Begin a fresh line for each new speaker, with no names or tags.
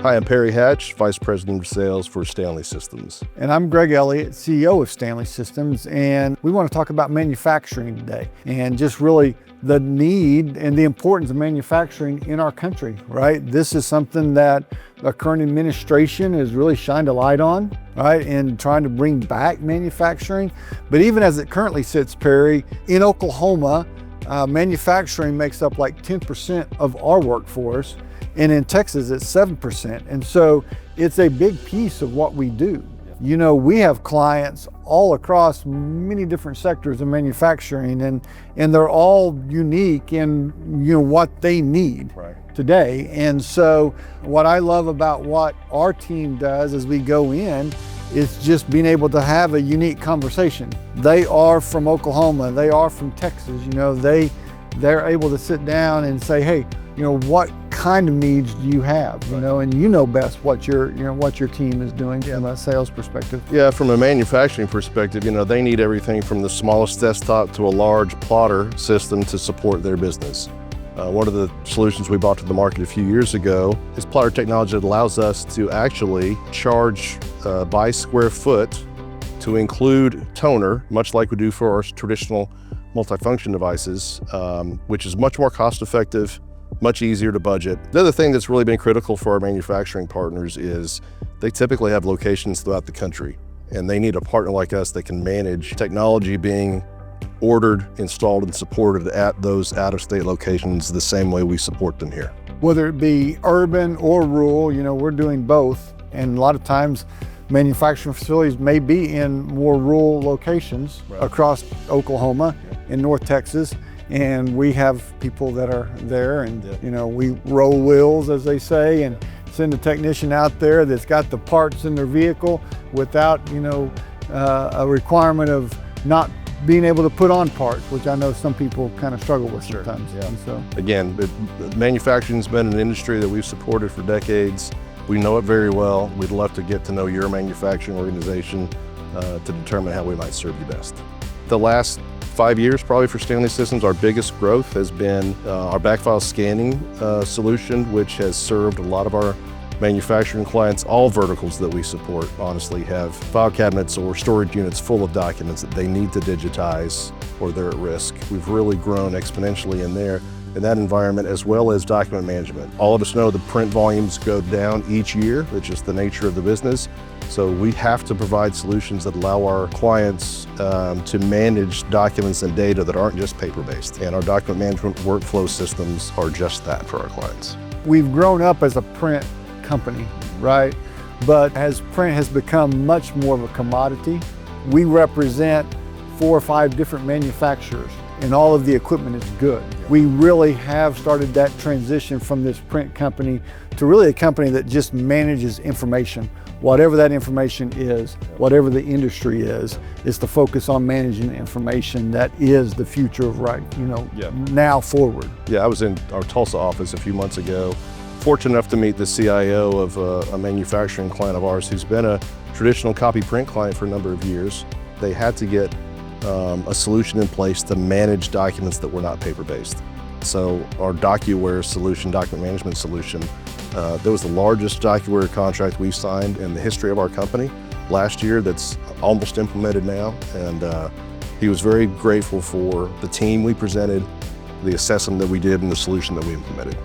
Hi, I'm Perry Hatch, Vice President of Sales for Standley Systems.
And I'm Greg Elliott, CEO of Standley Systems, and we want to talk about manufacturing today and just really the need and the importance of manufacturing in our country, right? This is something that the current administration has really shined a light on, right, in trying to bring back manufacturing. But even as it currently sits, Perry, in Oklahoma, manufacturing makes up like 10% of our workforce. And in Texas, it's 7%. And so it's a big piece of what we do. You know, we have clients all across many different sectors of manufacturing, and they're all unique in, you know, what they need today. And so what I love about what our team does as we go in is just being able to have a unique conversation. They are from Oklahoma, they are from Texas, you know, they're able to sit down and say, hey, you know, what kind of needs do you have, you know, and you know best what your team is doing from a sales perspective.
Yeah, from a manufacturing perspective, you know, they need everything from the smallest desktop to a large plotter system to support their business. One of the solutions we brought to the market a few years ago is plotter technology that allows us to actually charge by square foot to include toner, much like we do for our traditional multifunction devices, which is much more cost effective, much easier to budget. The other thing that's really been critical for our manufacturing partners is they typically have locations throughout the country, and they need a partner like us that can manage technology being ordered, installed, and supported at those out-of-state locations the same way we support them here.
Whether it be urban or rural, you know, we're doing both. And a lot of times manufacturing facilities may be in more rural locations across Oklahoma and North Texas. And we have people that are there, and you know, we roll wheels, as they say, and send a technician out there that's got the parts in their vehicle without, you know, a requirement of not being able to put on parts, which I know some people kind of struggle with sometimes. And so,
again, manufacturing's been an industry that we've supported for decades. We know it very well. We'd love to get to know your manufacturing organization to determine how we might serve you best. The last 5 years, probably for Standley Systems, our biggest growth has been our backfile scanning solution, which has served a lot of our manufacturing clients. All verticals that we support, honestly, have file cabinets or storage units full of documents that they need to digitize or they're at risk. We've really grown exponentially in that environment, as well as document management. All of us know the print volumes go down each year. It's just the nature of the business. So we have to provide solutions that allow our clients to manage documents and data that aren't just paper-based. And our document management workflow systems are just that for our clients.
We've grown up as a print company, right? But as print has become much more of a commodity, we represent 4 or 5 different manufacturers, and all of the equipment is good. We really have started that transition from this print company to really a company that just manages information. Whatever that information is, whatever the industry is to focus on managing information that is the future of now forward.
Yeah, I was in our Tulsa office a few months ago, fortunate enough to meet the CIO of a manufacturing client of ours who's been a traditional copy print client for a number of years. They had to get a solution in place to manage documents that were not paper-based. So our DocuWare solution, document management solution, that was the largest DocuWare contract we've signed in the history of our company last year. That's almost implemented now, and he was very grateful for the team we presented, the assessment that we did, and the solution that we implemented.